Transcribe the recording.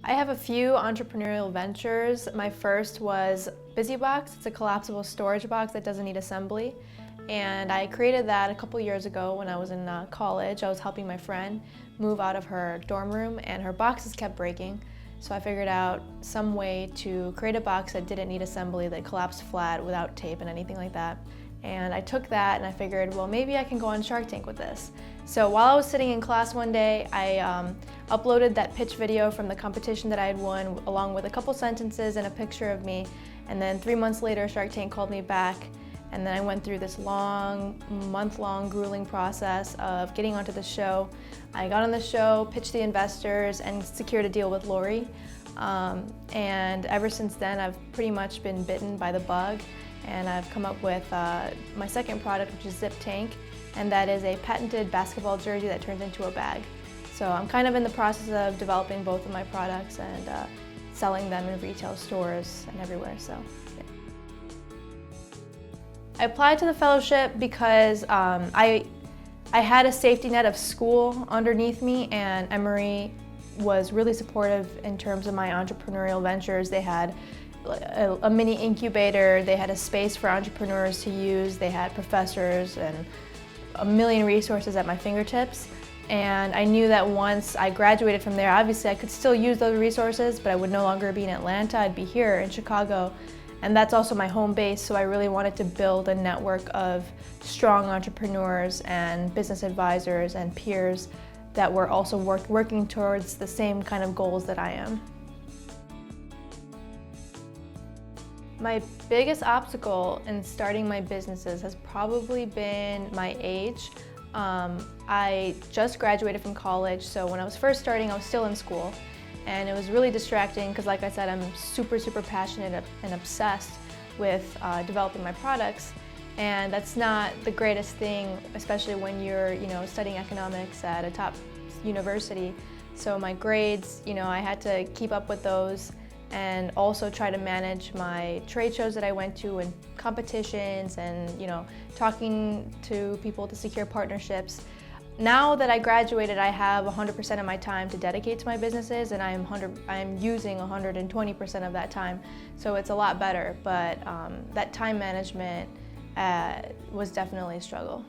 I have a few entrepreneurial ventures. My first was BusyBox. It's a collapsible storage box that doesn't need assembly. And I created that a couple years ago when I was in college. I was helping my friend move out of her dorm room and her boxes kept breaking. So I figured out some way to create a box that didn't need assembly, that collapsed flat without tape and anything like that. And I took that and I figured, well, maybe I can go on Shark Tank with this. So while I was sitting in class one day, I uploaded that pitch video from the competition that I had won, along with a couple sentences and a picture of me. And then 3 months later, Shark Tank called me back. And then I went through this long, month-long, grueling process of getting onto the show. I got on the show, pitched the investors, and secured a deal with Lori. And ever since then, I've pretty much been bitten by the bug. And I've come up with my second product, which is Zip Tank, and that is a patented basketball jersey that turns into a bag. So I'm kind of in the process of developing both of my products and selling them in retail stores and everywhere. So, yeah. I applied to the fellowship because I had a safety net of school underneath me, and Emory was really supportive in terms of my entrepreneurial ventures. They had a mini incubator, they had a space for entrepreneurs to use, they had professors and a million resources at my fingertips. And I knew that once I graduated from there, obviously I could still use those resources, but I would no longer be in Atlanta, I'd be here in Chicago. And that's also my home base, so I really wanted to build a network of strong entrepreneurs and business advisors and peers that were also working towards the same kind of goals that I am. My biggest obstacle in starting my businesses has probably been my age. I just graduated from college, so when I was first starting, I was still in school. And it was really distracting because, like I said, I'm super passionate and obsessed with developing my products. And that's not the greatest thing, especially when you're studying economics at a top university. So my grades, I had to keep up with those, and also try to manage my trade shows that I went to and competitions and talking to people to secure partnerships. Now that I graduated, I have 100% of my time to dedicate to my businesses, and I'm using 120% of that time. So it's a lot better, but that time management was definitely a struggle.